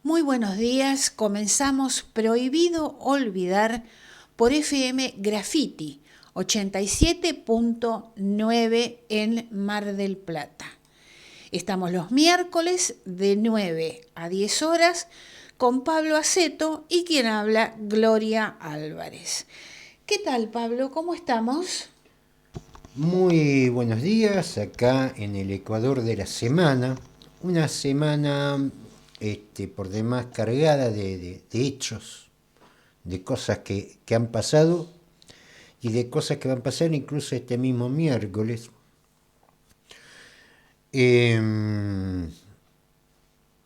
Muy buenos días, comenzamos Prohibido Olvidar por FM Graffiti 87.9 en Mar del Plata. Estamos los miércoles de 9 a 10 horas con Pablo Aceto y quien habla, Gloria Álvarez. ¿Qué tal, Pablo? ¿Cómo estamos? Muy buenos días, acá en el Ecuador de la semana. Una semana por demás cargada de hechos, de cosas que han pasado y de cosas que van a pasar incluso este mismo miércoles. Em,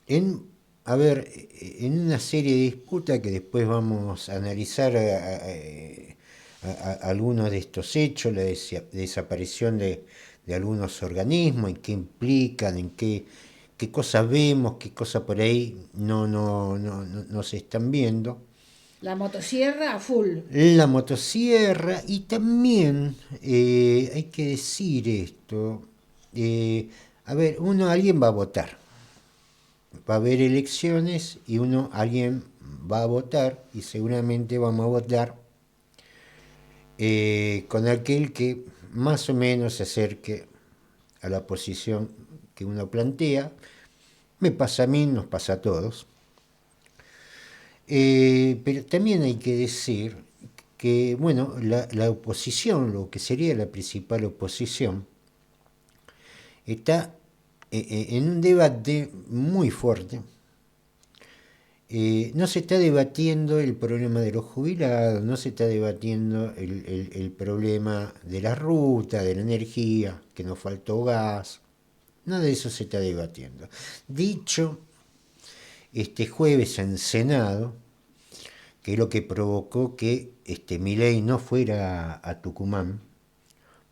en, a ver, en una serie de disputas que después vamos a analizar algunos de estos hechos, la desaparición de algunos organismos, en qué implican, qué cosas vemos, qué cosas por ahí no se están viendo. La motosierra a full. La motosierra y también hay que decir esto, a ver, alguien va a votar, va a haber elecciones y alguien va a votar y seguramente vamos a votar con aquel que más o menos se acerque a la posición que uno plantea. Me pasa a mí, nos pasa a todos. Pero también hay que decir que, bueno, la oposición, lo que sería la principal oposición, está en un debate muy fuerte. No se está debatiendo el problema de los jubilados, no se está debatiendo el problema de la ruta, de la energía, que nos faltó gas, nada de eso se está debatiendo. Dicho este jueves en Senado, que es lo que provocó que Milei no fuera a Tucumán,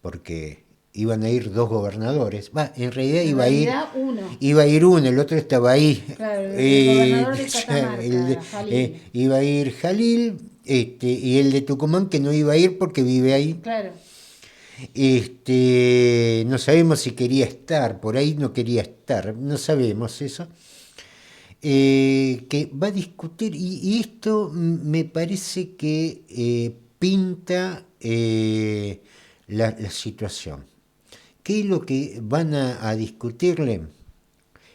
porque iban a ir dos gobernadores. En realidad En realidad, uno. iba a ir uno, el otro estaba ahí. Claro, el gobernador de Catamarca, Jalil. Iba a ir Jalil, y el de Tucumán que no iba a ir porque vive ahí. Claro. No sabemos si quería estar, por ahí no quería estar, no sabemos eso. Que va a discutir, y esto me parece que pinta la situación. ¿Qué es lo que van a discutirle?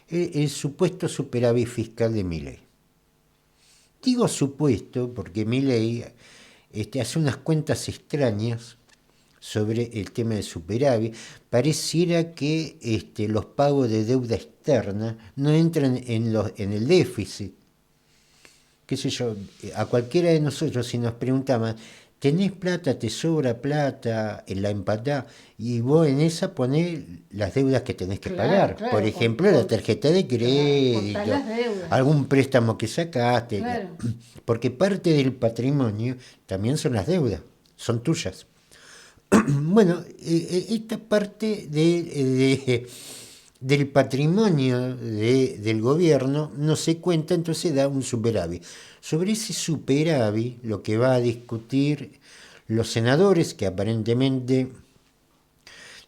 El supuesto superávit fiscal de Milei. Digo supuesto porque Milei hace unas cuentas extrañas sobre el tema del superávit. Pareciera que los pagos de deuda externa no entran en el déficit. Qué sé yo, a cualquiera de nosotros si nos preguntaban, ¿tenés plata, te sobra plata, en la empatá? Y vos en esa ponés las deudas que tenés que Claro, pagar. Por claro. ejemplo, la tarjeta de Claro, contás crédito, las deudas. algún préstamo que sacaste. Claro. Porque parte del patrimonio también son las deudas, son tuyas. Bueno, esta parte del patrimonio del gobierno no se cuenta, entonces da un superávit. Sobre ese superávit, lo que va a discutir los senadores, que aparentemente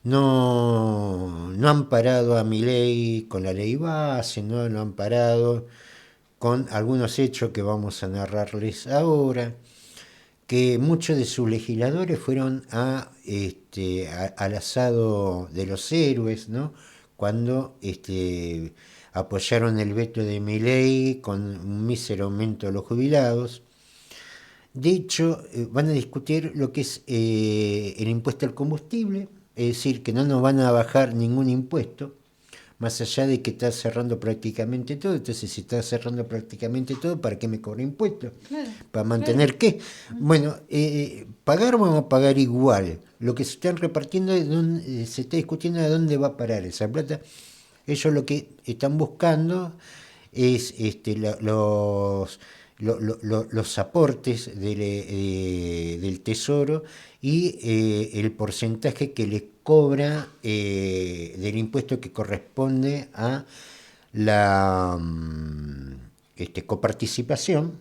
no han parado a Milei con la ley base, no lo han parado con algunos hechos que vamos a narrarles ahora, que muchos de sus legisladores fueron al asado de los héroes, ¿no? Cuando apoyaron el veto de Milei con un mísero aumento de los jubilados. De hecho, van a discutir lo que es el impuesto al combustible, es decir, que no nos van a bajar ningún impuesto, más allá de que está cerrando prácticamente todo. Entonces, si está cerrando prácticamente todo, ¿para qué me cobra impuestos? Claro, ¿Para claro. mantener qué? Bueno, pagar vamos a pagar igual. Lo que se están repartiendo, se está discutiendo de dónde va a parar esa plata. Ellos lo que están buscando es los aportes del Tesoro y el porcentaje que le cobra del impuesto que corresponde a la coparticipación,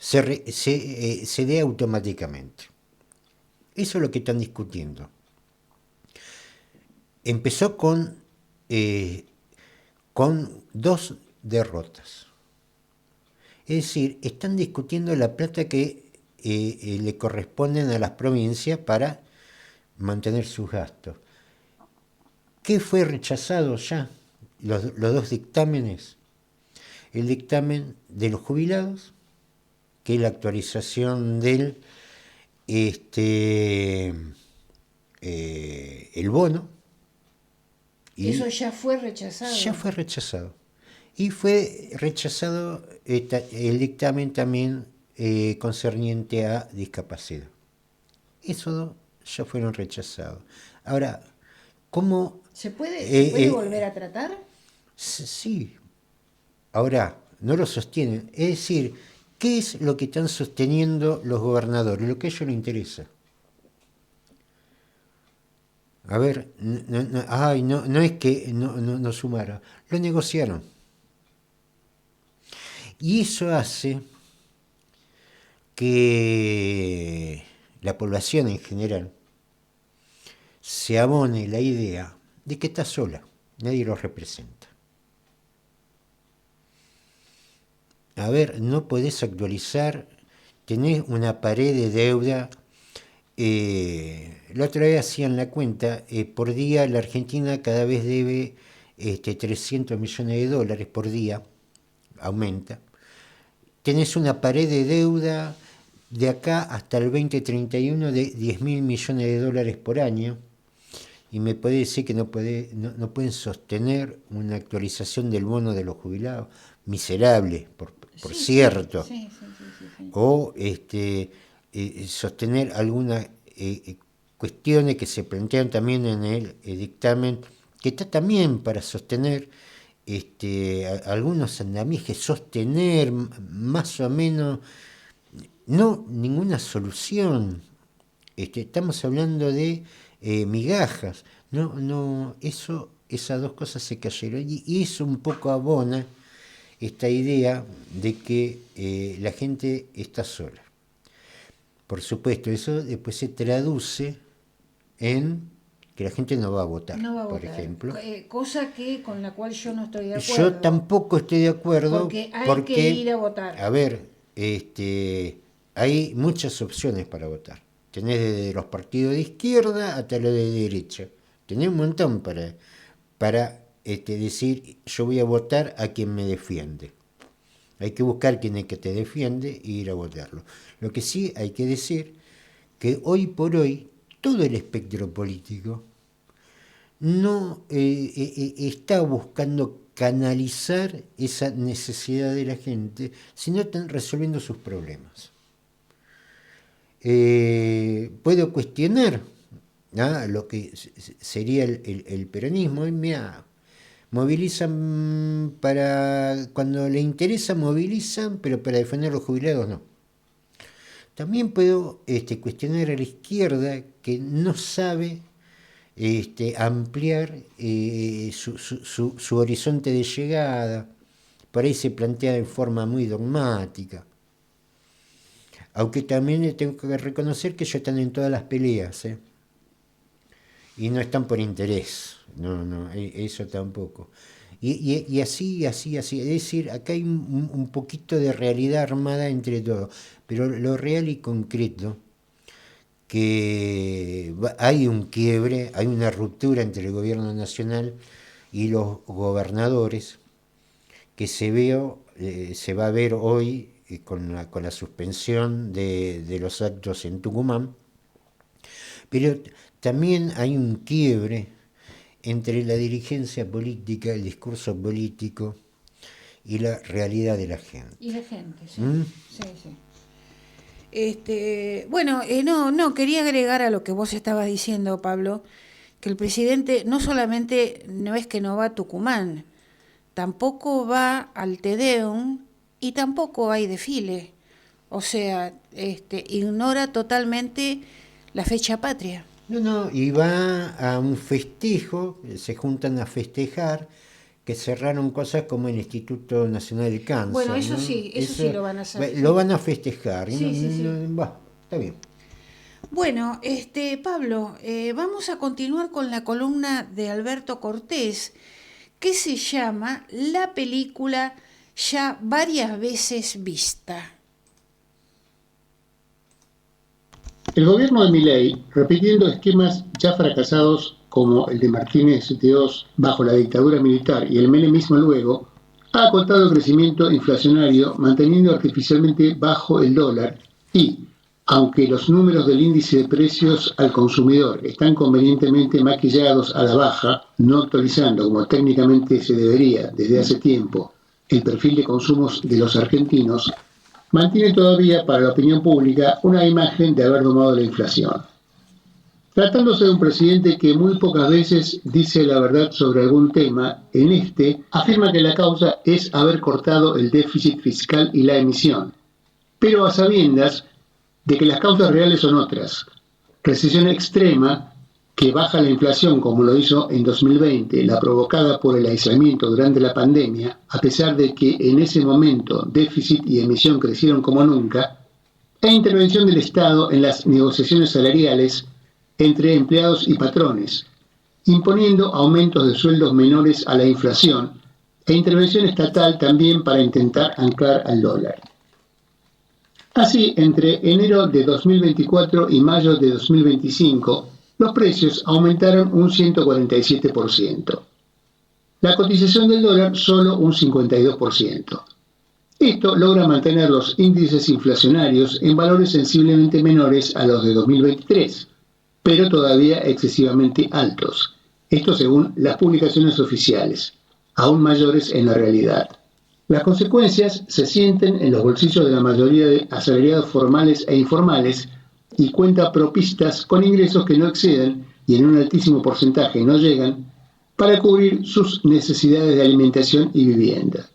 se dé automáticamente. Eso es lo que están discutiendo. Empezó con dos derrotas. Es decir, están discutiendo la plata que le corresponden a las provincias para mantener sus gastos. ¿Qué fue rechazado ya? Los dos dictámenes. El dictamen de los jubilados, que es la actualización del el bono. Y eso ya fue rechazado. Ya fue rechazado. Y fue rechazado el dictamen también concerniente a discapacidad. Esos ya fueron rechazados. Ahora, ¿cómo? ¿Se puede volver a tratar? Sí. Ahora, no lo sostienen. Es decir, ¿qué es lo que están sosteniendo los gobernadores? Lo que a ellos les interesa. A ver, no es que no sumara, lo negociaron. Y eso hace que la población en general se abone la idea de que está sola, nadie lo representa. A ver, no podés actualizar, tenés una pared de deuda. La otra vez hacían la cuenta, por día la Argentina cada vez debe 300 millones de dólares por día, aumenta. Tenés una pared de deuda de acá hasta el 2031 de 10.000 millones de dólares por año, y me puede decir que no pueden sostener una actualización del bono de los jubilados, miserable, por Sí, cierto, sí. o sostener algunas cuestiones que se plantean también en el dictamen, que está también para sostener algunos andamiajes, sostener más o menos, no ninguna solución. Estamos hablando de migajas. No, esas dos cosas se cayeron. Y eso un poco abona esta idea de que la gente está sola. Por supuesto, eso después se traduce en que la gente no va a votar, por ejemplo. Cosa con la cual yo no estoy de acuerdo. Yo tampoco estoy de acuerdo porque hay que ir a votar. A ver, hay muchas opciones para votar. Tenés desde los partidos de izquierda hasta los de derecha. Tenés un montón para decir, yo voy a votar a quien me defiende. Hay que buscar quién es que te defiende e ir a votarlo. Lo que sí hay que decir que hoy por hoy todo el espectro político no está buscando canalizar esa necesidad de la gente, sino están resolviendo sus problemas. Puedo cuestionar lo que sería el peronismo. Movilizan cuando le interesa, movilizan, pero para defender a los jubilados no. También puedo cuestionar a la izquierda, que no sabe ampliar su horizonte de llegada. Por ahí se plantea de forma muy dogmática. Aunque también tengo que reconocer que ellos están en todas las peleas, y no están por interés. No, eso tampoco. Y así. Es decir, acá hay un poquito de realidad armada entre todos. Pero lo real y concreto, que hay un quiebre, hay una ruptura entre el gobierno nacional y los gobernadores, que se va a ver hoy con la suspensión de los actos en Tucumán. Pero también hay un quiebre entre la dirigencia política, el discurso político y la realidad de la gente. Y la gente, sí. Sí. Bueno, no, quería agregar a lo que vos estabas diciendo, Pablo, que el presidente no solamente no es que no va a Tucumán, tampoco va al Te Deum y tampoco hay desfile. O sea, ignora totalmente la fecha patria. No, y va a un festejo, se juntan a festejar, que cerraron cosas como el Instituto Nacional del Cáncer. Bueno, eso ¿no? sí lo van a hacer. Lo van a festejar. Sí. Está bien. Bueno, Pablo, vamos a continuar con la columna de Alberto Cortés, que se llama La película ya varias veces vista. El gobierno de Milei, repitiendo esquemas ya fracasados como el de Martínez de Oz bajo la dictadura militar y el menemismo luego, ha acotado el crecimiento inflacionario manteniendo artificialmente bajo el dólar y, aunque los números del índice de precios al consumidor están convenientemente maquillados a la baja, no actualizando como técnicamente se debería desde hace tiempo el perfil de consumos de los argentinos, mantiene todavía para la opinión pública una imagen de haber domado la inflación. Tratándose de un presidente que muy pocas veces dice la verdad sobre algún tema, en este afirma que la causa es haber cortado el déficit fiscal y la emisión, pero a sabiendas de que las causas reales son otras. Recesión extrema que baja la inflación como lo hizo en 2020, la provocada por el aislamiento durante la pandemia, a pesar de que en ese momento déficit y emisión crecieron como nunca, e intervención del Estado en las negociaciones salariales entre empleados y patrones, imponiendo aumentos de sueldos menores a la inflación, e intervención estatal también para intentar anclar al dólar. Así, entre enero de 2024 y mayo de 2025, los precios aumentaron un 147%. La cotización del dólar solo un 52%. Esto logra mantener los índices inflacionarios en valores sensiblemente menores a los de 2023, pero todavía excesivamente altos. Esto según las publicaciones oficiales, aún mayores en la realidad. Las consecuencias se sienten en los bolsillos de la mayoría de asalariados formales e informales y cuentapropistas con ingresos que no exceden y en un altísimo porcentaje no llegan para cubrir sus necesidades de alimentación y vivienda.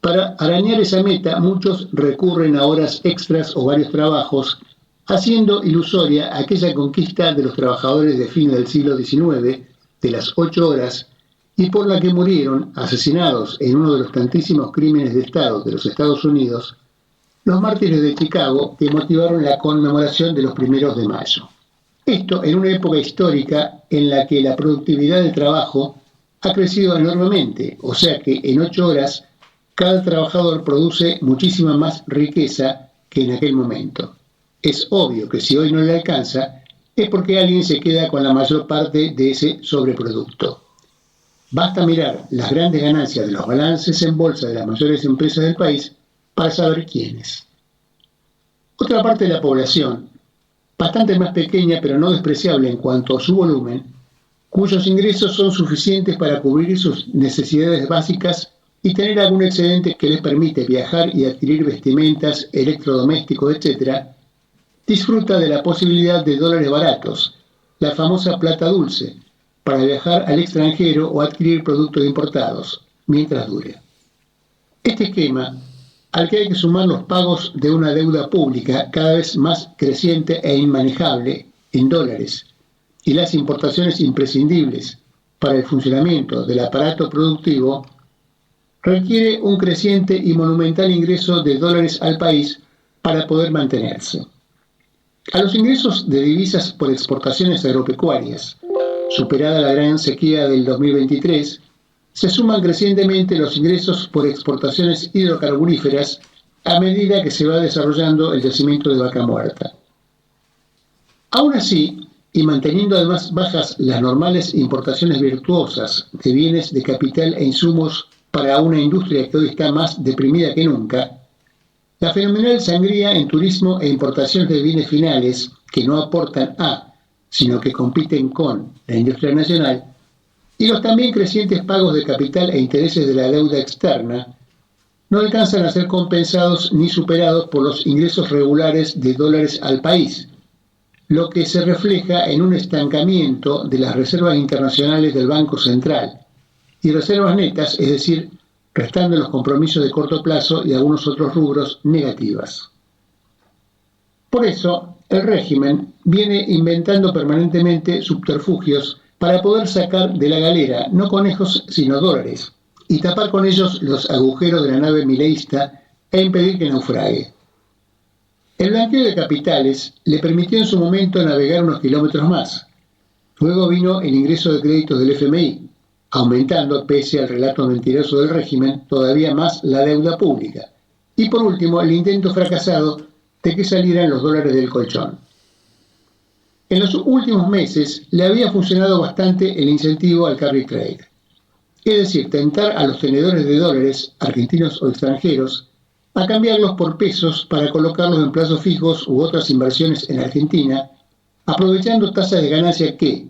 Para arañar esa meta, muchos recurren a horas extras o varios trabajos, haciendo ilusoria aquella conquista de los trabajadores de fin del siglo XIX, de las 8 horas, y por la que murieron, asesinados en uno de los tantísimos crímenes de Estado de los Estados Unidos, los mártires de Chicago que motivaron la conmemoración de los 1 de mayo. Esto en una época histórica en la que la productividad del trabajo ha crecido enormemente, o sea que en 8 horas cada trabajador produce muchísima más riqueza que en aquel momento. Es obvio que si hoy no le alcanza, es porque alguien se queda con la mayor parte de ese sobreproducto. Basta mirar las grandes ganancias de los balances en bolsa de las mayores empresas del país para saber quiénes. Otra parte de la población, bastante más pequeña pero no despreciable en cuanto a su volumen, cuyos ingresos son suficientes para cubrir sus necesidades básicas y tener algún excedente que les permite viajar y adquirir vestimentas, electrodomésticos, etc., disfruta de la posibilidad de dólares baratos, la famosa plata dulce, para viajar al extranjero o adquirir productos importados, mientras dure. Este esquema, al que hay que sumar los pagos de una deuda pública cada vez más creciente e inmanejable en dólares, y las importaciones imprescindibles para el funcionamiento del aparato productivo, requiere un creciente y monumental ingreso de dólares al país para poder mantenerse. A los ingresos de divisas por exportaciones agropecuarias, superada la gran sequía del 2023, se suman crecientemente los ingresos por exportaciones hidrocarburíferas a medida que se va desarrollando el yacimiento de Vaca Muerta. Aún así, y manteniendo además bajas las normales importaciones virtuosas de bienes de capital e insumos para una industria que hoy está más deprimida que nunca, la fenomenal sangría en turismo e importaciones de bienes finales que no aportan a, sino que compiten con la industria nacional, y los también crecientes pagos de capital e intereses de la deuda externa, no alcanzan a ser compensados ni superados por los ingresos regulares de dólares al país, lo que se refleja en un estancamiento de las reservas internacionales del Banco Central y reservas netas, es decir, restando los compromisos de corto plazo y algunos otros rubros negativas. Por eso, el régimen viene inventando permanentemente subterfugios para poder sacar de la galera no conejos sino dólares y tapar con ellos los agujeros de la nave mileísta e impedir que naufrague. El blanqueo de capitales le permitió en su momento navegar unos kilómetros más. Luego vino el ingreso de créditos del FMI, aumentando, pese al relato mentiroso del régimen, todavía más la deuda pública. Y por último, el intento fracasado de que salieran los dólares del colchón. En los últimos meses le había funcionado bastante el incentivo al carry trade, es decir, tentar a los tenedores de dólares, argentinos o extranjeros, a cambiarlos por pesos para colocarlos en plazos fijos u otras inversiones en Argentina, aprovechando tasas de ganancia que,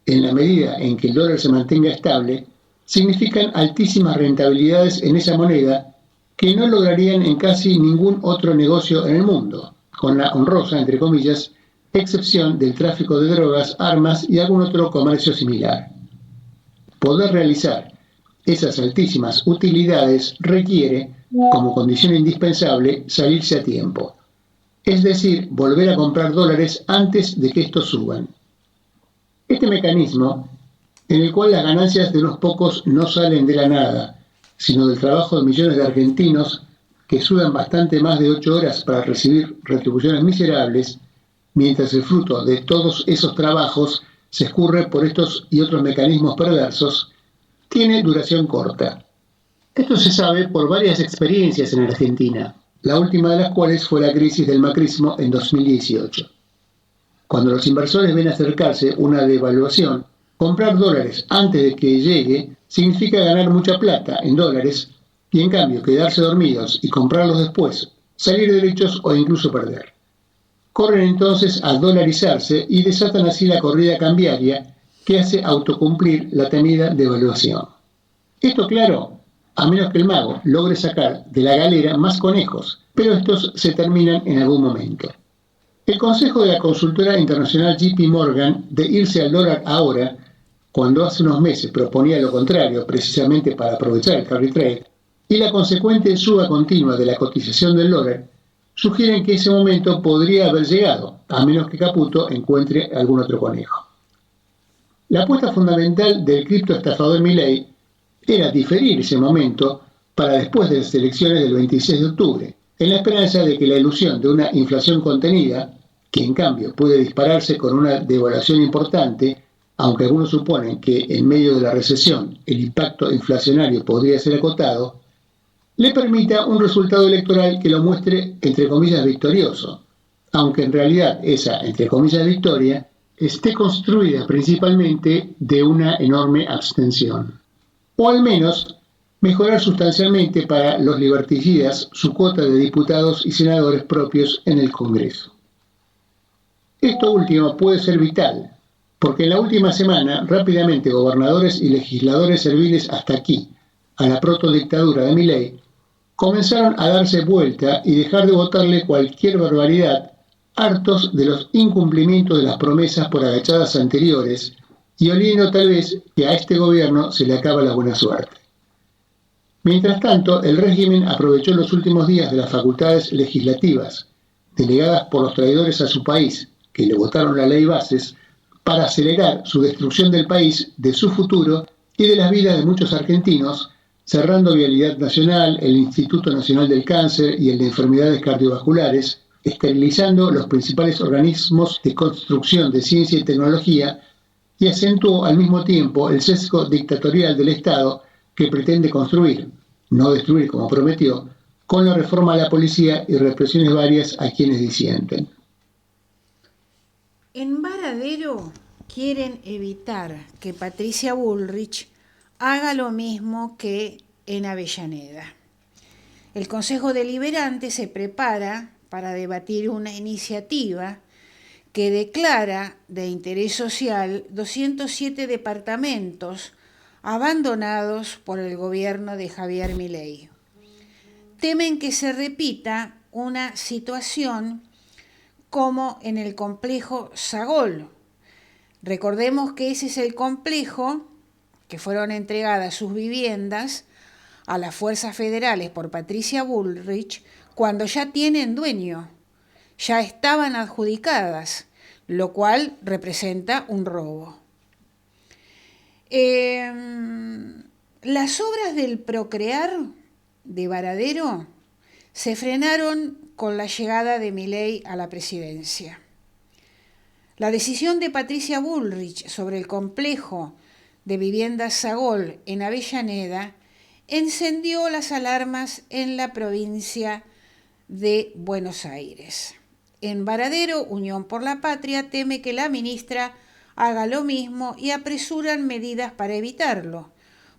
en la medida en que el dólar se mantenga estable, significan altísimas rentabilidades en esa moneda que no lograrían en casi ningún otro negocio en el mundo, con la honrosa, entre comillas, excepción del tráfico de drogas, armas y algún otro comercio similar. Poder realizar esas altísimas utilidades requiere, como condición indispensable, salirse a tiempo, es decir, volver a comprar dólares antes de que estos suban. Este mecanismo, en el cual las ganancias de unos pocos no salen de la nada, sino del trabajo de millones de argentinos que sudan bastante más de 8 horas para recibir retribuciones miserables, mientras el fruto de todos esos trabajos se escurre por estos y otros mecanismos perversos, tiene duración corta. Esto se sabe por varias experiencias en Argentina, la última de las cuales fue la crisis del macrismo en 2018. Cuando los inversores ven acercarse una devaluación, comprar dólares antes de que llegue significa ganar mucha plata en dólares y en cambio quedarse dormidos y comprarlos después, salir derechos o incluso perder. Corren entonces a dolarizarse y desatan así la corrida cambiaria que hace autocumplir la temida devaluación. Esto, claro, a menos que el mago logre sacar de la galera más conejos, pero estos se terminan en algún momento. El consejo de la consultora internacional JP Morgan de irse al dólar ahora, cuando hace unos meses proponía lo contrario precisamente para aprovechar el carry trade, y la consecuente suba continua de la cotización del dólar, sugieren que ese momento podría haber llegado, a menos que Caputo encuentre algún otro conejo. La apuesta fundamental del criptoestafador Milei era diferir ese momento para después de las elecciones del 26 de octubre, en la esperanza de que la ilusión de una inflación contenida, que en cambio puede dispararse con una devaluación importante, aunque algunos suponen que en medio de la recesión el impacto inflacionario podría ser acotado, le permita un resultado electoral que lo muestre, entre comillas, victorioso, aunque en realidad esa, entre comillas, victoria esté construida principalmente de una enorme abstención. O al menos mejorar sustancialmente para los liberticidas su cuota de diputados y senadores propios en el Congreso. Esto último puede ser vital, porque en la última semana rápidamente gobernadores y legisladores serviles hasta aquí, a la protodictadura de Milei, comenzaron a darse vuelta y dejar de votarle cualquier barbaridad, hartos de los incumplimientos de las promesas por agachadas anteriores y oliendo tal vez que a este gobierno se le acaba la buena suerte. Mientras tanto, el régimen aprovechó los últimos días de las facultades legislativas, delegadas por los traidores a su país, que le votaron la ley Bases, para acelerar su destrucción del país, de su futuro y de las vidas de muchos argentinos, cerrando Vialidad Nacional, el Instituto Nacional del Cáncer y el de Enfermedades Cardiovasculares, esterilizando los principales organismos de construcción de ciencia y tecnología, y acentuó al mismo tiempo el sesgo dictatorial del Estado que pretende construir, no destruir como prometió, con la reforma a la policía y represiones varias a quienes disienten. En Varadero quieren evitar que Patricia Bullrich haga lo mismo que en Avellaneda. El Consejo Deliberante se prepara para debatir una iniciativa que declara de interés social 207 departamentos abandonados por el gobierno de Javier Milei. Temen que se repita una situación como en el complejo Sagol. Recordemos que ese es el complejo que fueron entregadas sus viviendas a las fuerzas federales por Patricia Bullrich cuando ya tienen dueño, ya estaban adjudicadas, lo cual representa un robo. Las obras del Procrear de Varadero se frenaron con la llegada de Milei a la presidencia. La decisión de Patricia Bullrich sobre el complejo de Vivienda Sagol en Avellaneda encendió las alarmas en la provincia de Buenos Aires. En Varadero, Unión por la Patria teme que la ministra haga lo mismo y apresuran medidas para evitarlo.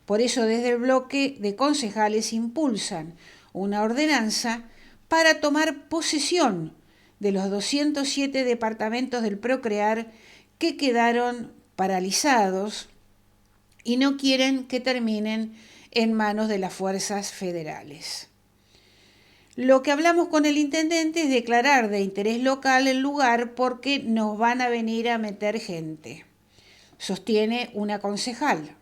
Por eso desde el bloque de concejales impulsan una ordenanza para tomar posesión de los 207 departamentos del Procrear que quedaron paralizados y no quieren que terminen en manos de las fuerzas federales. Lo que hablamos con el intendente es declarar de interés local el lugar porque nos van a venir a meter gente, sostiene una concejal.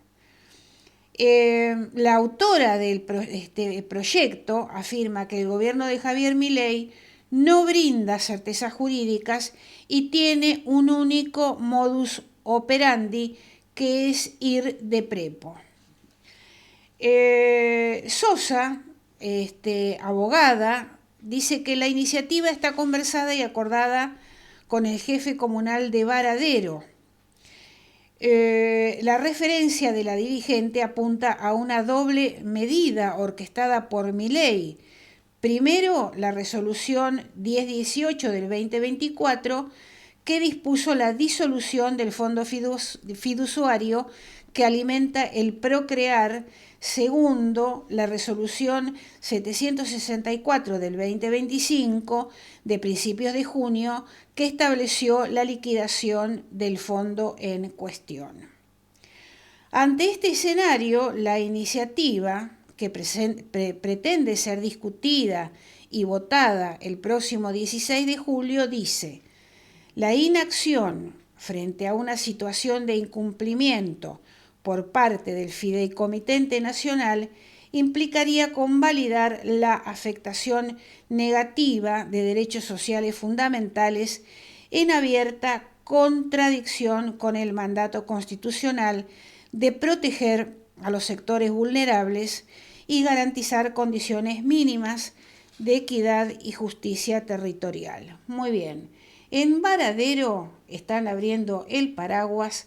La autora del proyecto afirma que el gobierno de Javier Milei no brinda certezas jurídicas y tiene un único modus operandi, que es ir de prepo. Sosa, abogada, dice que la iniciativa está conversada y acordada con el jefe comunal de Varadero. La referencia de la dirigente apunta a una doble medida orquestada por Milei. Primero, la resolución 1018 del 2024, que dispuso la disolución del fondo fiduciario que alimenta el Procrear. Segundo, la resolución 764 del 2025, de principios de junio, que estableció la liquidación del fondo en cuestión. Ante este escenario, la iniciativa, que pretende ser discutida y votada el próximo 16 de julio, dice: la inacción frente a una situación de incumplimiento por parte del Fideicomitente Nacional implicaría convalidar la afectación negativa de derechos sociales fundamentales en abierta contradicción con el mandato constitucional de proteger a los sectores vulnerables y garantizar condiciones mínimas de equidad y justicia territorial. Muy bien, en Varadero están abriendo el paraguas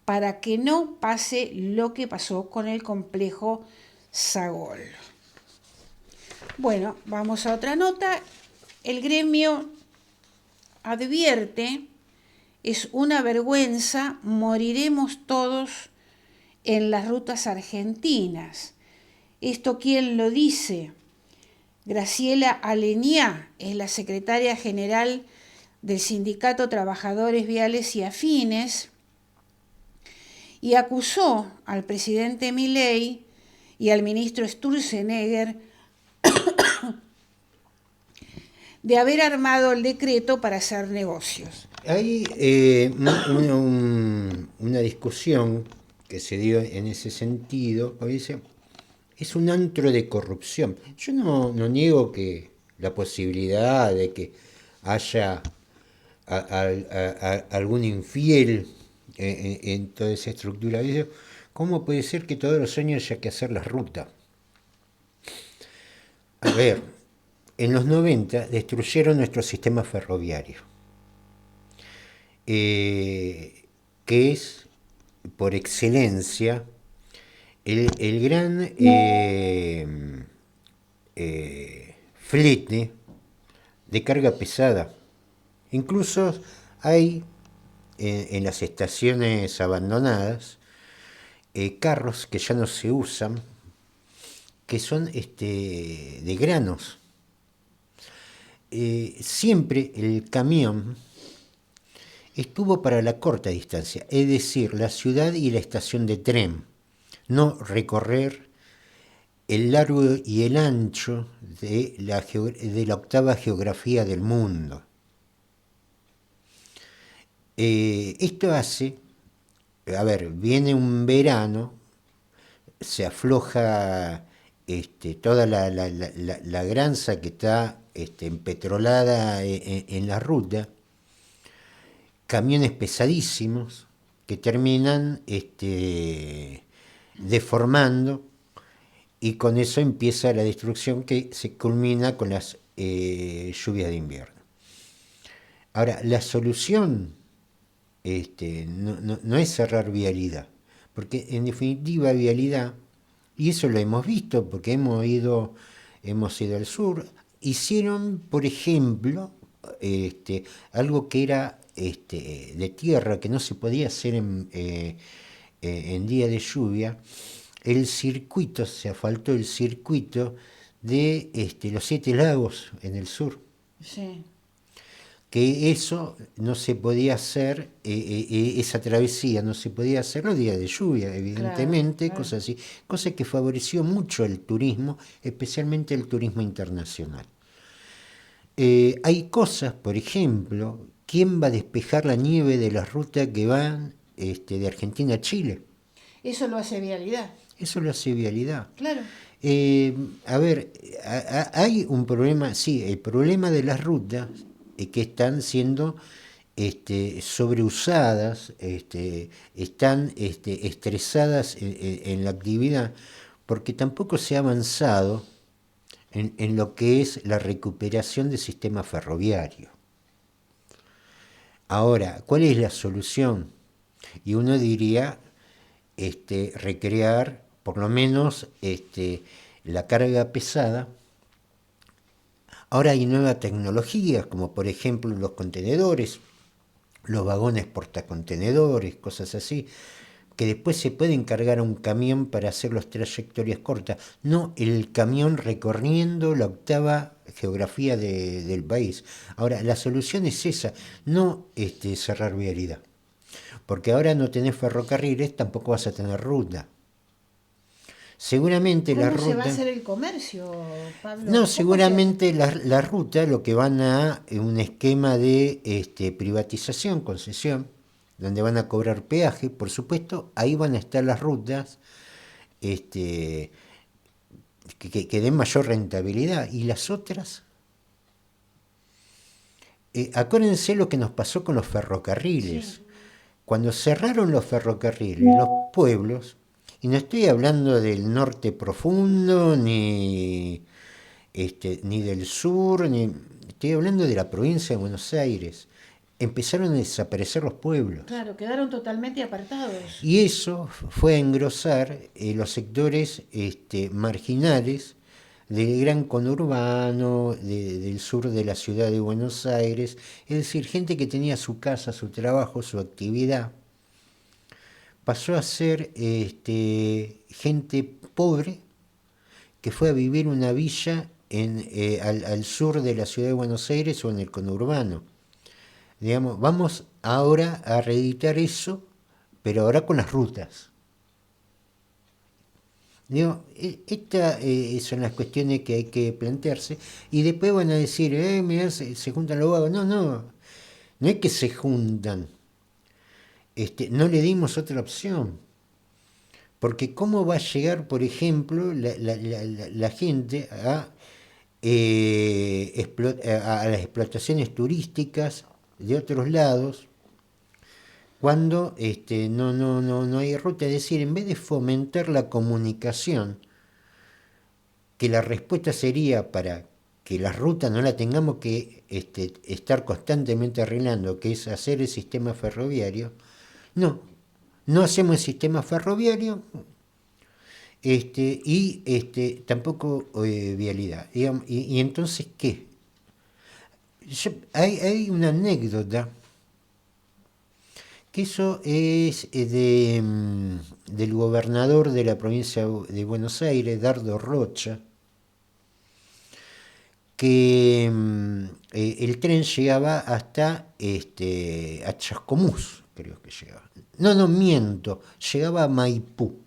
para que no pase lo que pasó con el complejo Sagol. Bueno, vamos a otra nota. El gremio advierte: es una vergüenza, moriremos todos en las rutas argentinas. ¿Esto quién lo dice? Graciela Aleñá es la secretaria general del Sindicato Trabajadores Viales y Afines, y acusó al presidente Milei y al ministro Sturzenegger de haber armado el decreto para hacer negocios. Hay una discusión que se dio en ese sentido, porque dice, es un antro de corrupción. Yo no niego que la posibilidad de que haya algún infiel en toda esa estructura. ¿Cómo puede ser que todos los años haya que hacer la ruta? A ver, en los 90 destruyeron nuestro sistema ferroviario, que es por excelencia el gran flete de carga pesada. Incluso hay en las estaciones abandonadas carros que ya no se usan, que son de granos. Siempre el camión estuvo para la corta distancia, es decir, la ciudad y la estación de tren, no recorrer el largo y el ancho de la octava geografía del mundo. Esto hace, viene un verano, se afloja toda la granza que está empetrolada en la ruta, camiones pesadísimos que terminan deformando, y con eso empieza la destrucción que se culmina con las lluvias de invierno. Ahora, la solución no es cerrar vialidad, porque en definitiva vialidad, y eso lo hemos visto porque hemos ido al sur, hicieron, por ejemplo, algo que era de tierra, que no se podía hacer en día de lluvia, el circuito, se asfaltó el circuito de los 7 lagos en el sur. Sí. Que eso no se podía hacer, esa travesía no se podía hacer los días de lluvia, evidentemente, Claro. cosas así, cosa que favoreció mucho el turismo, especialmente el turismo internacional. Hay cosas, por ejemplo, ¿quién va a despejar la nieve de las rutas que van de Argentina a Chile? Eso lo hace vialidad. Eso lo hace vialidad. Claro. A ver, hay un problema, sí, el problema de las rutas que están siendo sobreusadas, están estresadas en la actividad, porque tampoco se ha avanzado en lo que es la recuperación del sistema ferroviario. Ahora, ¿cuál es la solución? Y uno diría recrear por lo menos la carga pesada. Ahora hay nuevas tecnologías, como por ejemplo los contenedores, los vagones portacontenedores, cosas así, que después se pueden cargar a un camión para hacer las trayectorias cortas, no el camión recorriendo la octava geografía del país. Ahora, la solución es esa, no cerrar vialidad, porque ahora no tenés ferrocarriles, tampoco vas a tener ruta. Seguramente la ruta... ¿Cómo se va a hacer el comercio, Pablo? No, seguramente la ruta lo que van a un esquema de privatización, concesión, donde van a cobrar peaje, por supuesto, ahí van a estar las rutas que den mayor rentabilidad. ¿Y las otras? Acuérdense lo que nos pasó con los ferrocarriles. Sí. Cuando cerraron los ferrocarriles, los pueblos, y no estoy hablando del norte profundo, ni del sur, estoy hablando de la provincia de Buenos Aires, empezaron a desaparecer los pueblos. Claro, quedaron totalmente apartados. Y eso fue a engrosar los sectores marginales del gran conurbano, del sur de la ciudad de Buenos Aires, es decir, gente que tenía su casa, su trabajo, su actividad, pasó a ser gente pobre que fue a vivir una villa al sur de la ciudad de Buenos Aires o en el conurbano. Digamos, vamos ahora a reeditar eso, pero ahora con las rutas. Digo, estas son las cuestiones que hay que plantearse, y después van a decir, mirá, se juntan los vagos. No es que se juntan, no le dimos otra opción, porque cómo va a llegar, por ejemplo, la gente a las explotaciones turísticas de otros lados, cuando no hay ruta. Es decir, en vez de fomentar la comunicación, que la respuesta sería para que la ruta no la tengamos que estar constantemente arreglando, que es hacer el sistema ferroviario, no hacemos el sistema ferroviario y tampoco vialidad. Y entonces, ¿qué? Hay una anécdota, que eso es del gobernador de la provincia de Buenos Aires, Dardo Rocha, que el tren llegaba hasta a Chascomús, creo que llegaba. No, miento, llegaba a Maipú.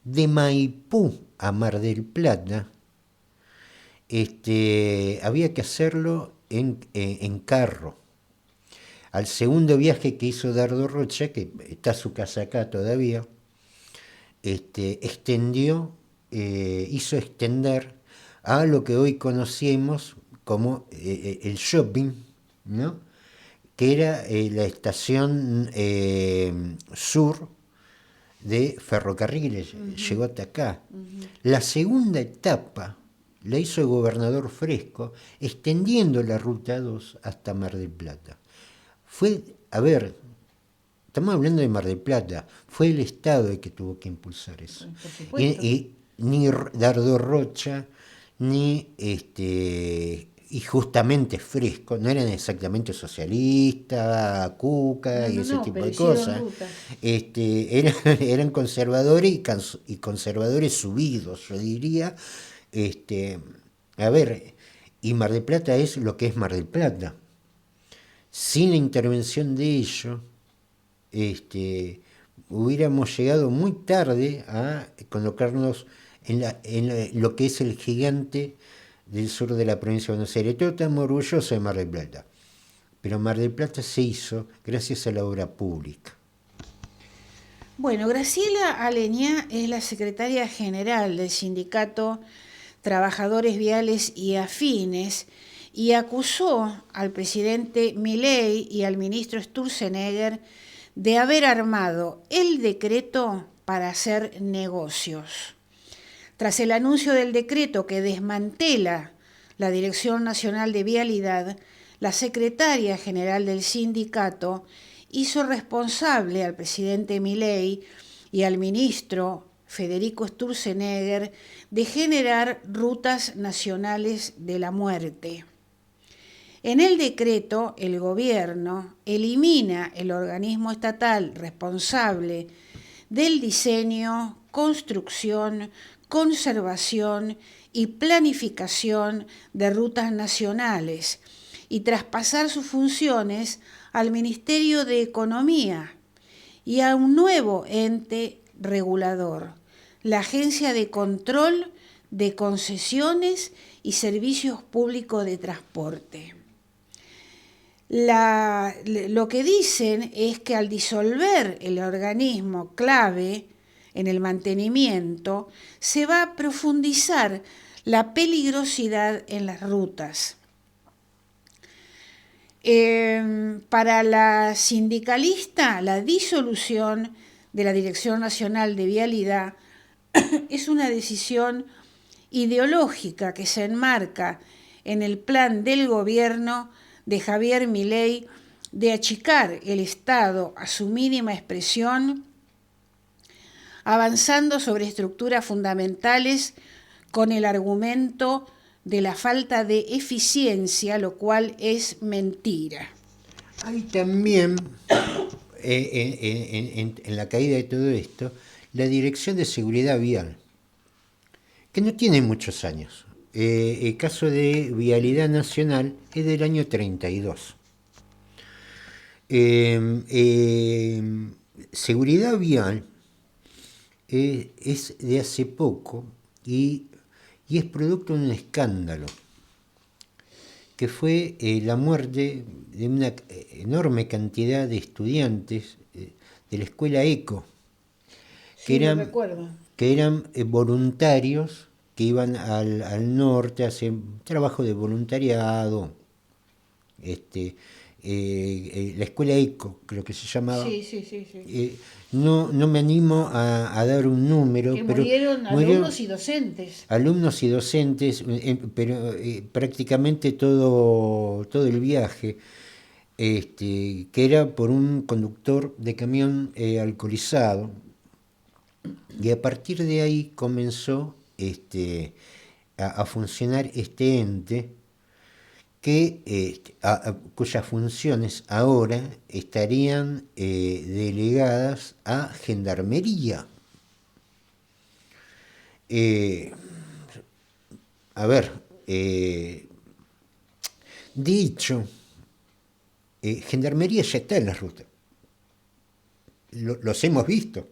De Maipú a Mar del Plata había que hacerlo en carro. Al segundo viaje que hizo Dardo Rocha, que está su casa acá todavía, hizo extender a lo que hoy conocemos como el shopping, ¿no? Que era la estación sur de ferrocarriles, llegó hasta acá. La segunda etapa la hizo el gobernador Fresco, extendiendo la ruta 2 hasta Mar del Plata. Fue, estamos hablando de Mar del Plata, fue el Estado el que tuvo que impulsar eso. Por supuesto. Y ni Dardo Rocha, ni y justamente Fresco, no eran exactamente socialistas, Cuca y ese tipo pero de hicieron cosas. rutas. Eran conservadores y conservadores subidos, yo diría. A ver, y Mar del Plata es lo que es Mar del Plata. Sin la intervención de ellos, hubiéramos llegado muy tarde a colocarnos en lo que es el gigante del sur de la provincia de Buenos Aires. Todos estamos orgullosos de Mar del Plata, pero Mar del Plata se hizo gracias a la obra pública. Bueno, Graciela Aleñá es la secretaria general del sindicato Trabajadores Viales y Afines y acusó al presidente Milei y al ministro Sturzenegger de haber armado el decreto para hacer negocios. Tras el anuncio del decreto que desmantela la Dirección Nacional de Vialidad, la secretaria general del sindicato hizo responsable al presidente Milei y al ministro Federico Sturzenegger de generar rutas nacionales de la muerte. En el decreto, el gobierno elimina el organismo estatal responsable del diseño, construcción, conservación y planificación de rutas nacionales y traspasar sus funciones al Ministerio de Economía y a un nuevo ente regulador, la Agencia de Control de Concesiones y Servicios Públicos de Transporte. Lo que dicen es que al disolver el organismo clave en el mantenimiento, se va a profundizar la peligrosidad en las rutas. Para la sindicalista, la disolución de la Dirección Nacional de Vialidad es una decisión ideológica que se enmarca en el plan del gobierno de Javier Milei de achicar el Estado a su mínima expresión, avanzando sobre estructuras fundamentales con el argumento de la falta de eficiencia, lo cual es mentira. Hay también, en la caída de todo esto, la Dirección de Seguridad Vial, que no tiene muchos años. El caso de Vialidad Nacional es del año 32. Seguridad Vial es de hace poco y es producto de un escándalo, que fue la muerte de una enorme cantidad de estudiantes de la escuela ECO, que eran voluntarios que iban al norte a hacer trabajo de voluntariado. La escuela ECO, creo que se llamaba. Sí. No me animo a dar un número. Pero murieron alumnos y docentes. Alumnos y docentes, pero prácticamente todo el viaje, que era por un conductor de camión alcoholizado. Y a partir de ahí comenzó a funcionar este ente, cuyas funciones ahora estarían delegadas a Gendarmería. Dicho, Gendarmería ya está en la ruta. Los hemos visto.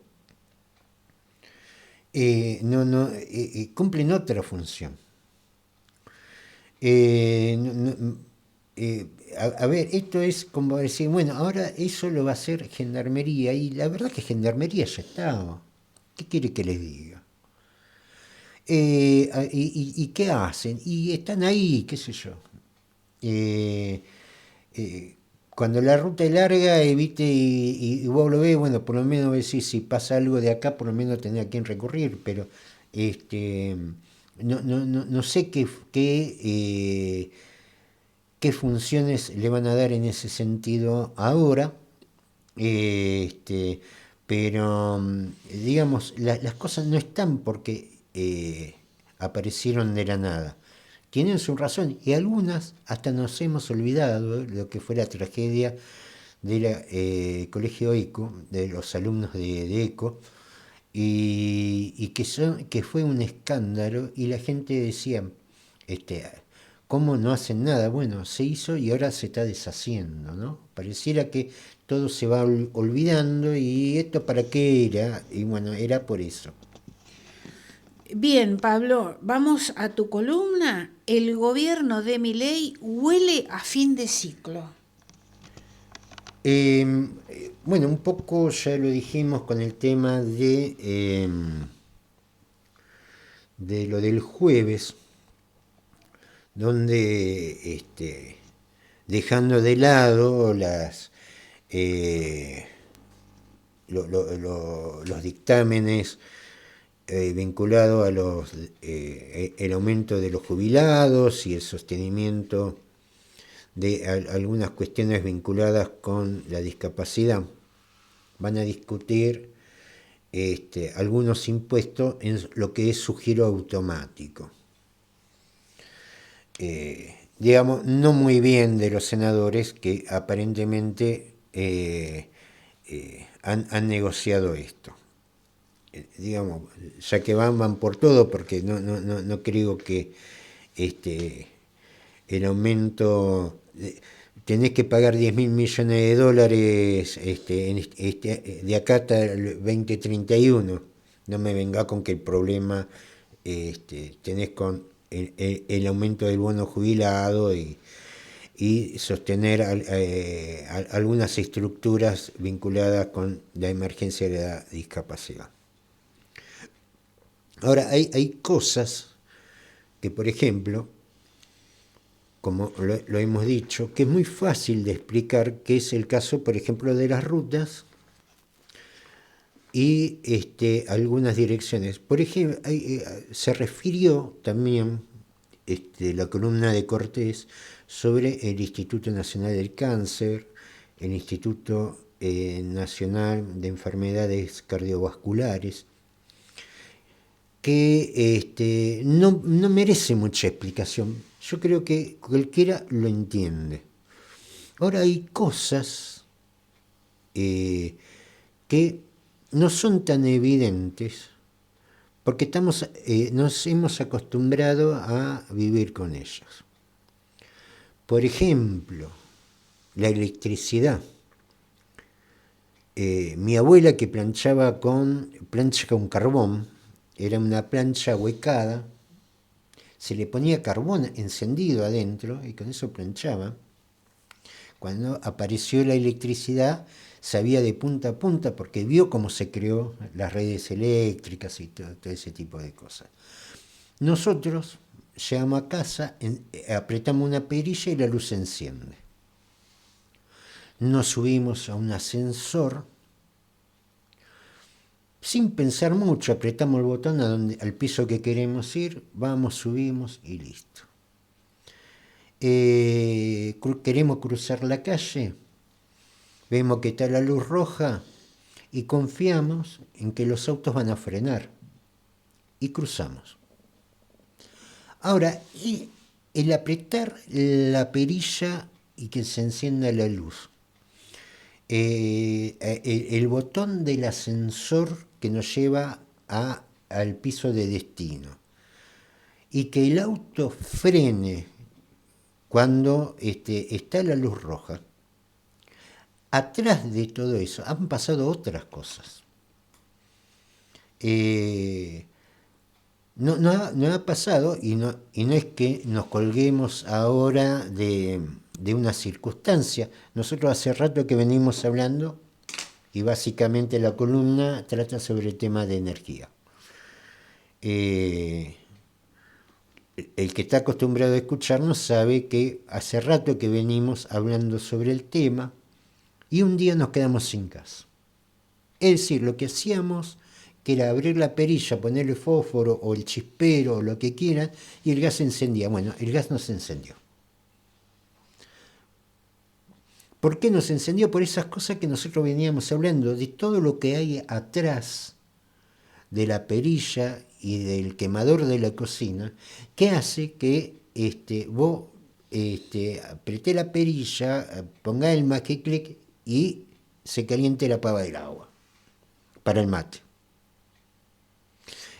Cumplen otra función. Esto es como decir, bueno, ahora eso lo va a hacer Gendarmería, y la verdad que Gendarmería ya estaba. ¿Qué quiere que les diga? ¿Y qué hacen? Y están ahí, qué sé yo. Cuando la ruta es larga, ¿viste? Y vos lo ves, bueno, por lo menos decís, si pasa algo de acá, por lo menos tenés a quién recurrir, pero no sé qué funciones le van a dar en ese sentido ahora, Pero, digamos, las cosas no están porque aparecieron de la nada. Tienen su razón y algunas hasta nos hemos olvidado lo que fue la tragedia del colegio ECO, de los alumnos de ECO, y que fue un escándalo y la gente decía, ¿cómo no hacen nada? Bueno, se hizo y ahora se está deshaciendo, ¿no? Pareciera que todo se va olvidando y esto para qué era, y bueno, era por eso. Bien, Pablo, vamos a tu columna. El gobierno de Milei huele a fin de ciclo. Bueno, un poco ya lo dijimos con el tema de lo del jueves, donde dejando de lado los dictámenes vinculados a el aumento de los jubilados y el sostenimiento de algunas cuestiones vinculadas con la discapacidad, van a discutir algunos impuestos en lo que es su giro automático. Digamos, no muy bien de los senadores que aparentemente han negociado esto. Digamos, ya que van por todo, porque no creo que el aumento, tenés que pagar 10.000 millones de dólares de acá hasta el 2031. No me venga con que el problema tenés con el aumento del bono jubilado y sostener algunas estructuras vinculadas con la emergencia de la discapacidad. Ahora, hay cosas que, por ejemplo, como lo hemos dicho, que es muy fácil de explicar, que es el caso, por ejemplo, de las rutas y algunas direcciones. Por ejemplo, se refirió también la columna de Cortés sobre el Instituto Nacional del Cáncer, el Instituto Nacional de Enfermedades Cardiovasculares, que no merece mucha explicación. Yo creo que cualquiera lo entiende. Ahora hay cosas que no son tan evidentes porque nos hemos acostumbrado a vivir con ellas. Por ejemplo, la electricidad. Mi abuela que plancha con carbón, era una plancha huecada, se le ponía carbón encendido adentro y con eso planchaba. Cuando apareció la electricidad, sabía de punta a punta porque vio cómo se creó las redes eléctricas y todo ese tipo de cosas. Nosotros llegamos a casa, apretamos una perilla y la luz se enciende. Nos subimos a un ascensor, sin pensar mucho, apretamos el botón al piso que queremos ir, vamos, subimos y listo. Queremos cruzar la calle, vemos que está la luz roja y confiamos en que los autos van a frenar y cruzamos. Ahora, el apretar la perilla y que se encienda la luz, el botón del ascensor que nos lleva al piso de destino y que el auto frene cuando está la luz roja. Atrás de todo eso han pasado otras cosas. No ha pasado, y no es que nos colguemos ahora de una circunstancia. Nosotros hace rato que venimos hablando, y básicamente la columna trata sobre el tema de energía. El que está acostumbrado a escucharnos sabe que hace rato que venimos hablando sobre el tema y un día nos quedamos sin gas. Es decir, lo que hacíamos, que era abrir la perilla, ponerle fósforo o el chispero o lo que quieran, y el gas se encendía. Bueno, el gas no se encendió. ¿Por qué nos encendió? Por esas cosas que nosotros veníamos hablando, de todo lo que hay atrás de la perilla y del quemador de la cocina, que hace que vos apreté la perilla, ponga el clic y se caliente la pava del agua para el mate.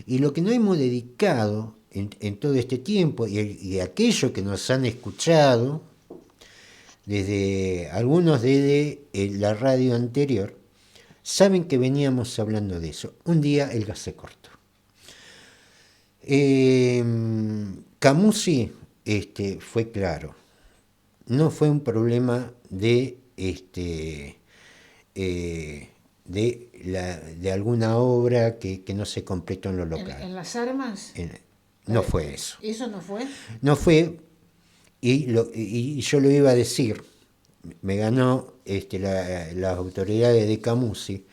Y lo que nos hemos dedicado en todo este tiempo, y aquellos que nos han escuchado, algunos desde la radio anterior, saben que veníamos hablando de eso. Un día el gas se cortó. Camusi fue claro. No fue un problema de alguna obra que no se completó en lo local. ¿En las armas? No fue eso. ¿Eso no fue? No fue, y yo lo iba a decir. Me ganó las autoridades de Camusi.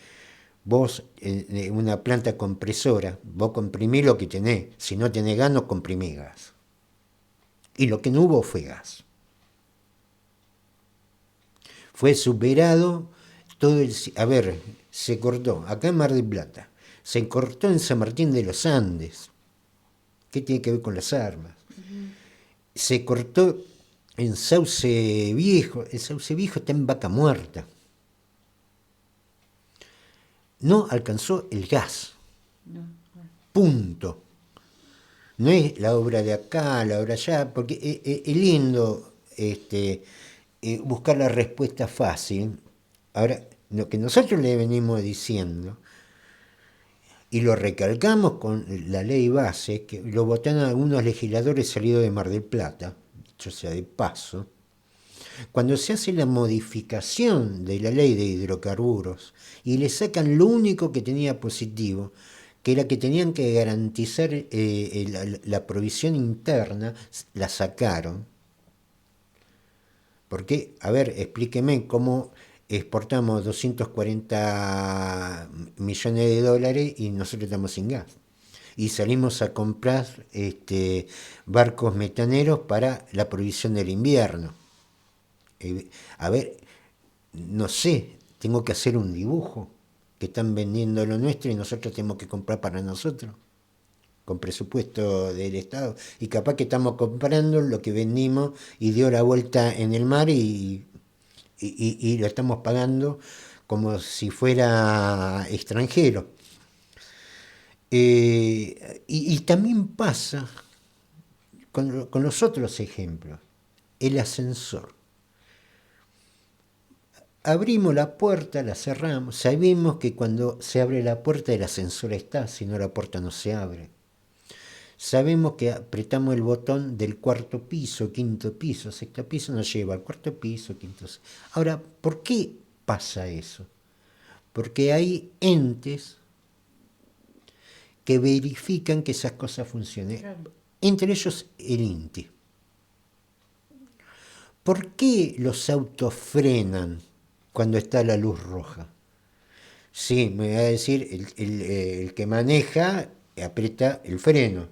Vos, en una planta compresora, vos comprimís lo que tenés. Si no tenés gas, no comprimís gas. Y lo que no hubo fue gas. Fue superado todo el... A ver, se cortó acá en Mar del Plata. Se cortó en San Martín de los Andes. ¿Qué tiene que ver con las armas? Se cortó en Sauce Viejo. El Sauce Viejo está en Vaca Muerta. No alcanzó el gas. No. Punto. No es la obra de acá, la obra allá, porque es lindo buscar la respuesta fácil. Ahora, lo que nosotros le venimos diciendo, y lo recalcamos con la ley base, que lo votaron algunos legisladores salidos de Mar del Plata, dicho sea de paso, cuando se hace la modificación de la ley de hidrocarburos y le sacan lo único que tenía positivo, que era que tenían que garantizar la provisión interna, la sacaron. Porque, a ver, explíqueme cómo exportamos 240 millones de dólares y nosotros estamos sin gas. Y salimos a comprar barcos metaneros para la provisión del invierno. A ver, no sé, tengo que hacer un dibujo, que están vendiendo lo nuestro y nosotros tenemos que comprar para nosotros, con presupuesto del Estado. Y capaz que estamos comprando lo que vendimos y dio la vuelta en el mar y lo estamos pagando como si fuera extranjero. Y también pasa con los otros ejemplos. El ascensor. Abrimos la puerta, la cerramos, sabemos que cuando se abre la puerta el ascensor está, si no la puerta no se abre. Sabemos que apretamos el botón del cuarto piso, quinto piso, sexto piso, nos lleva al cuarto piso, quinto. Ahora, ¿por qué pasa eso? Porque hay entes que verifican que esas cosas funcionen. Claro. Entre ellos el INTI. ¿Por qué los autos frenan cuando está la luz roja? Sí, me va a decir, el que maneja aprieta el freno.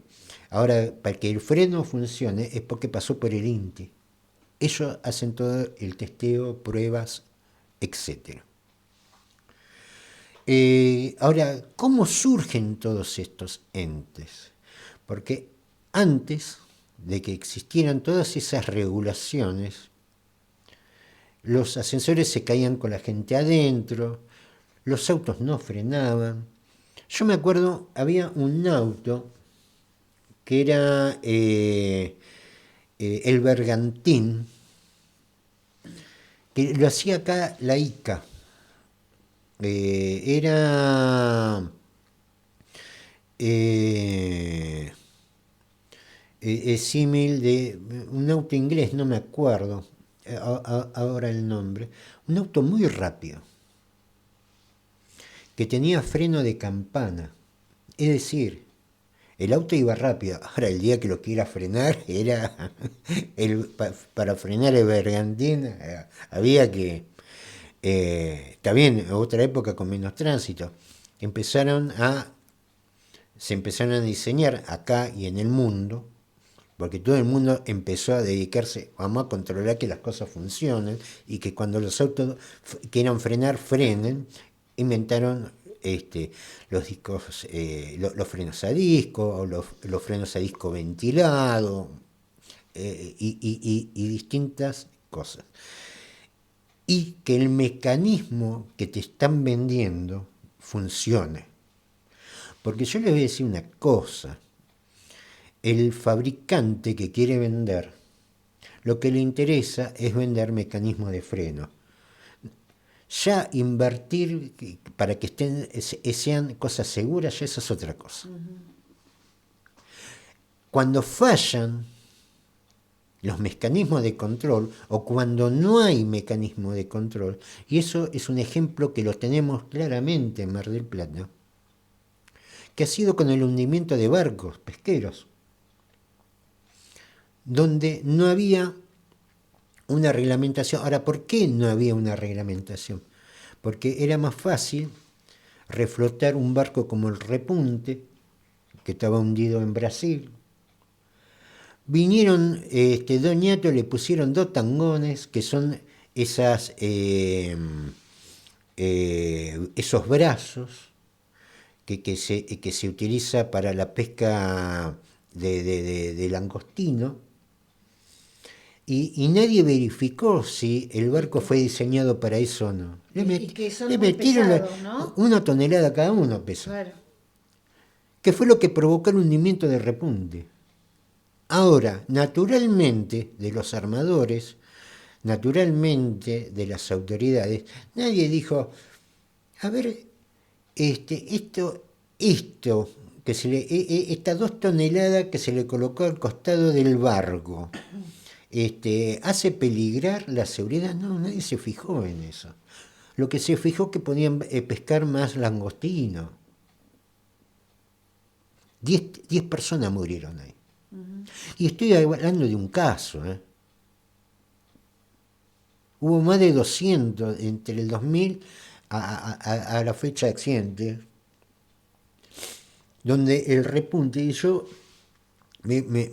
Ahora, para que el freno funcione es porque pasó por el INTI. Ellos hacen todo el testeo, pruebas, etc. Ahora, ¿cómo surgen todos estos entes? Porque antes de que existieran todas esas regulaciones, los ascensores se caían con la gente adentro, los autos no frenaban. Yo me acuerdo, había un auto que era el Bergantín, que lo hacía acá la ICA. Era símil de un auto inglés, no me acuerdo ahora el nombre, un auto muy rápido, que tenía freno de campana, es decir, el auto iba rápido. Ahora el día que lo quiera frenar, era para frenar el Bergantín, había que, está bien, en otra época con menos tránsito, se empezaron a diseñar acá y en el mundo porque todo el mundo empezó a dedicarse, vamos a controlar que las cosas funcionen y que cuando los autos quieran frenar, frenen. Inventaron los discos, los frenos a disco, o los frenos a disco ventilado, y distintas cosas. Y que el mecanismo que te están vendiendo funcione. Porque yo les voy a decir una cosa, el fabricante que quiere vender, lo que le interesa es vender mecanismos de freno. Ya invertir para que sean cosas seguras, ya eso es otra cosa. Cuando fallan los mecanismos de control, o cuando no hay mecanismo de control, y eso es un ejemplo que lo tenemos claramente en Mar del Plata, que ha sido con el hundimiento de barcos pesqueros, donde no había una reglamentación. Ahora, ¿por qué no había una reglamentación? Porque era más fácil reflotar un barco como el Repunte, que estaba hundido en Brasil. Vinieron, Doñato le pusieron 2 tangones, que son esos brazos que se utiliza para la pesca de langostino. Y nadie verificó si el barco fue diseñado para eso o no. Le metieron pesados, ¿no? 1 tonelada cada uno pesó. Claro. Que fue lo que provocó el hundimiento de Repunte. Ahora, naturalmente, de los armadores, naturalmente, de las autoridades, nadie dijo, a ver, esto, que estas 2 toneladas que se le colocó al costado del barco, ¿hace peligrar la seguridad? No, nadie se fijó en eso. Lo que se fijó que podían pescar más langostino. 10 personas murieron ahí. Y estoy hablando de un caso. Hubo más de 200 entre el 2000 a la fecha de accidente, donde el Repunte, y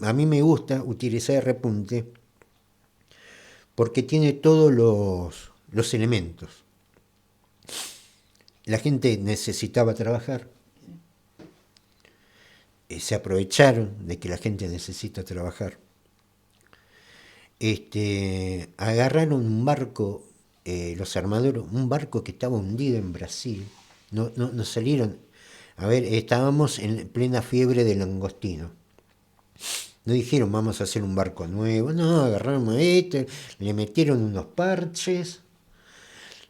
a mí me gusta utilizar el Repunte porque tiene todos los elementos. La gente necesitaba trabajar. Se aprovecharon de que la gente necesita trabajar. Agarraron un barco, los armadores, un barco que estaba hundido en Brasil. No salieron. A ver, estábamos en plena fiebre del langostino. No dijeron vamos a hacer un barco nuevo. No, agarraron le metieron unos parches,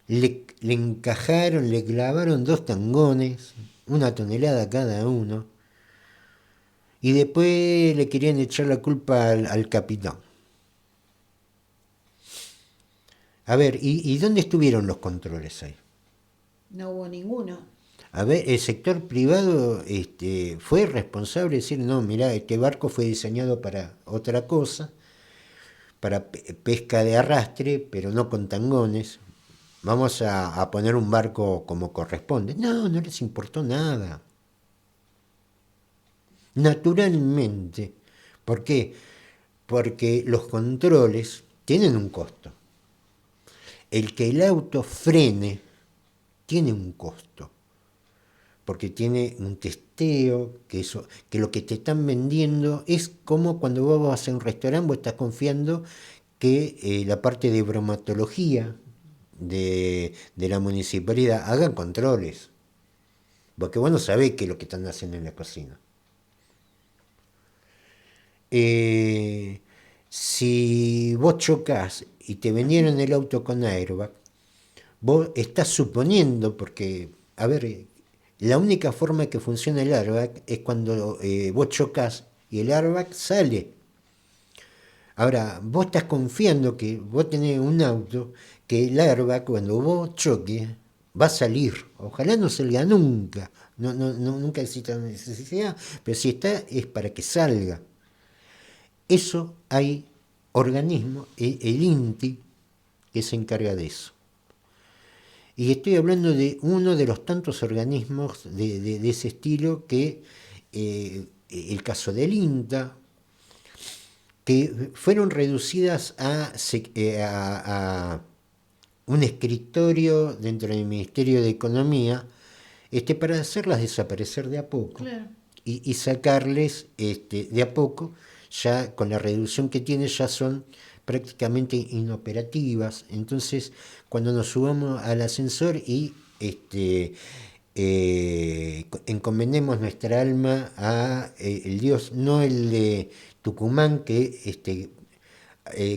le encajaron, le clavaron 2 tangones, 1 tonelada cada uno. Y después le querían echar la culpa al capitán. A ver, ¿y dónde estuvieron los controles ahí? No hubo ninguno. A ver, el sector privado fue responsable de decir, no, mirá, este barco fue diseñado para otra cosa, para pesca de arrastre, pero no con tangones. Vamos a poner un barco como corresponde. No les importó nada. Naturalmente. ¿Por qué? Porque los controles tienen un costo. El que el auto frene tiene un costo. Porque tiene un testeo, que lo que te están vendiendo es como cuando vos vas a un restaurante, vos estás confiando que la parte de bromatología de la municipalidad haga controles. Porque vos no sabés qué es lo que están haciendo en la cocina. Si vos chocas y te vendieron el auto con airbag, vos estás suponiendo, porque, a ver, la única forma que funciona el airbag es cuando vos chocas y el airbag sale. Ahora, vos estás confiando que vos tenés un auto que el airbag cuando vos choques va a salir. Ojalá no salga nunca. Nunca exista necesidad, pero si está es para que salga. Eso hay organismos, el INTI, que se encarga de eso. Y estoy hablando de uno de los tantos organismos de ese estilo que el caso del INTA, que fueron reducidas a un escritorio dentro del Ministerio de Economía, para hacerlas desaparecer de a poco. Claro. Y sacarles de a poco, ya con la reducción que tiene, ya son prácticamente inoperativas. Entonces, cuando nos subamos al ascensor y encomendemos nuestra alma a el Dios, no el de Tucumán que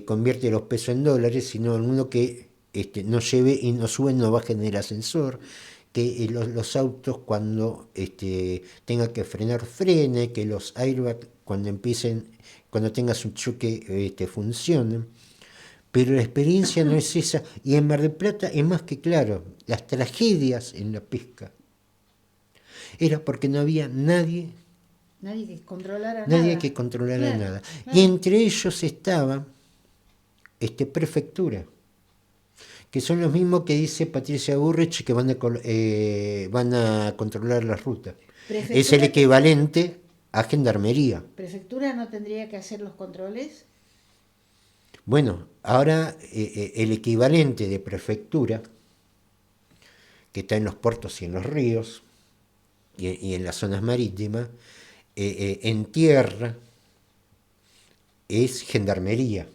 convierte los pesos en dólares, sino uno que nos lleve y nos sube y nos baje en el ascensor, que los autos cuando tenga que frenar, frene, que los airbags cuando tengas un choque funcionen. Pero la experiencia no es esa, y en Mar del Plata es más que claro, las tragedias en la pesca era porque no había nadie que controlara que controlara Claro, nada. claro. Y entre ellos estaba prefectura, que son los mismos que dice Patricia Burrich que van a controlar la ruta. Es el equivalente a gendarmería. ¿Prefectura no tendría que hacer los controles? Bueno, ahora el equivalente de prefectura, que está en los puertos y en los ríos y en las zonas marítimas, en tierra es gendarmería.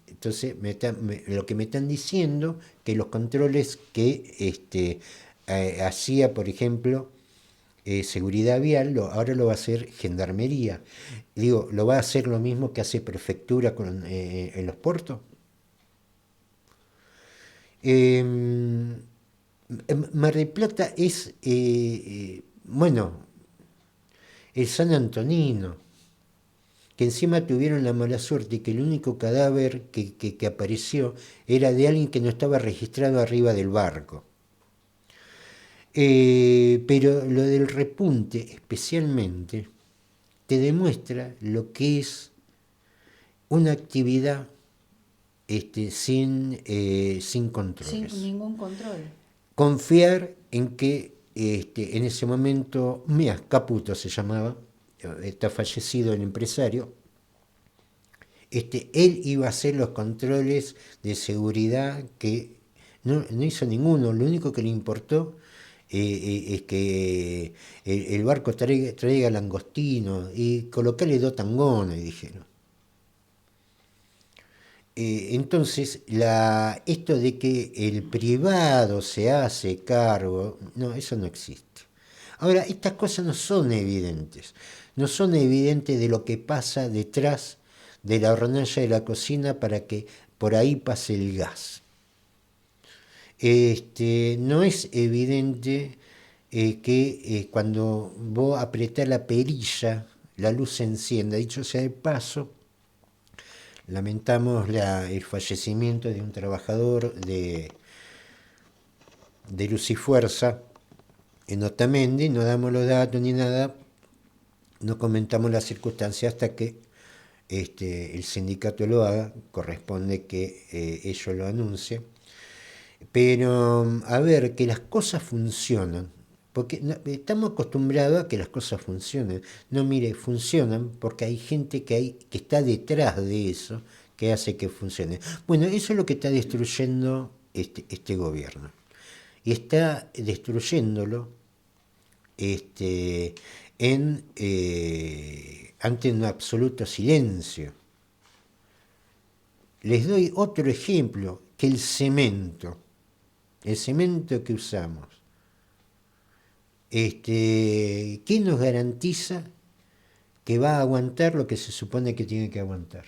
Entonces, lo que me están diciendo, que los controles que hacía, por ejemplo, seguridad vial, ahora lo va a hacer gendarmería. Digo, ¿lo va a hacer lo mismo que hace prefectura en los puertos? Mar del Plata es, bueno, el San Antonino, que encima tuvieron la mala suerte que el único cadáver que apareció era de alguien que no estaba registrado arriba del barco. Pero lo del repunte especialmente te demuestra lo que es una actividad sin controles. Sin ningún control. Confiar en que en ese momento, Caputo se llamaba, está fallecido el empresario, él iba a hacer los controles de seguridad que no hizo ninguno. Lo único que le importó es que el barco traiga langostino y colocarle 2 tangones, dijeron. Entonces, esto de que el privado se hace cargo, no, eso no existe. Ahora, estas cosas no son evidentes de lo que pasa detrás de la hornalla de la cocina para que por ahí pase el gas. No es evidente que cuando vos apretás la perilla, la luz se encienda. Dicho sea de paso, lamentamos el fallecimiento de un trabajador de Luz y Fuerza en Otamendi. No damos los datos ni nada, no comentamos las circunstancias hasta que el sindicato lo haga, corresponde que ellos lo anuncien. Pero, a ver, que las cosas funcionan, porque estamos acostumbrados a que las cosas funcionen. No, mire, funcionan porque hay gente que está detrás de eso, que hace que funcione. Bueno, eso es lo que está destruyendo este gobierno. Y está destruyéndolo ante un absoluto silencio. Les doy otro ejemplo, que el cemento que usamos, ¿quién nos garantiza que va a aguantar lo que se supone que tiene que aguantar?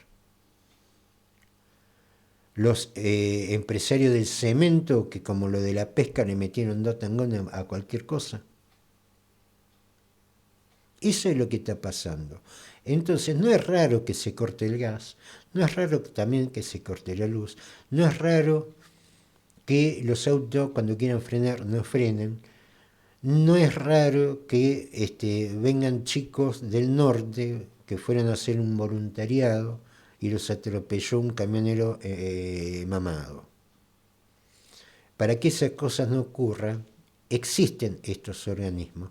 Los empresarios del cemento, que como lo de la pesca le metieron 2 tangones a cualquier cosa. Eso es lo que está pasando. Entonces, no es raro que se corte el gas, no es raro también que se corte la luz, no es raro que los autos cuando quieran frenar no frenen, no es raro que vengan chicos del norte que fueran a hacer un voluntariado y los atropelló un camionero mamado. Para que esas cosas no ocurran, existen estos organismos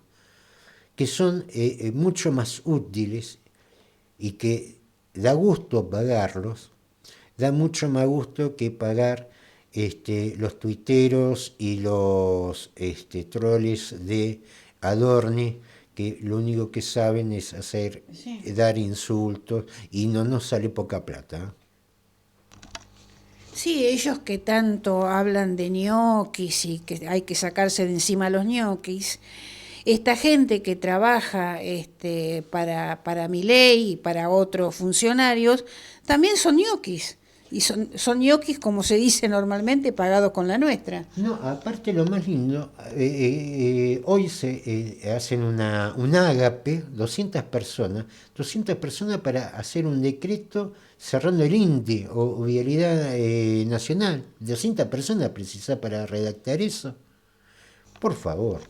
que son mucho más útiles y que da gusto pagarlos, da mucho más gusto que pagar los tuiteros y los troles de Adorni, que lo único que saben es dar insultos y no nos sale poca plata. Sí, ellos que tanto hablan de ñoquis y que hay que sacarse de encima los ñoquis, esta gente que trabaja para Milei y para otros funcionarios, también son ñoquis. Y son ñoquis, como se dice normalmente, pagados con la nuestra. No, aparte lo más lindo, hoy se hacen un ágape, 200 personas para hacer un decreto cerrando el INDE o Vialidad Nacional. 200 personas precisas para redactar eso. Por favor.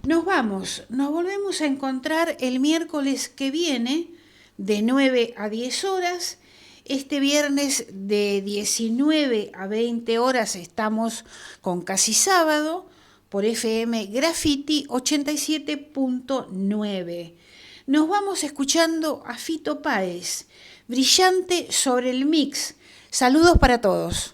Nos volvemos a encontrar el miércoles que viene, de 9 a 10 horas. Este viernes de 19 a 20 horas estamos con Casi Sábado por FM Graffiti 87.9. Nos vamos escuchando a Fito Páez, Brillante sobre el Mix. Saludos para todos.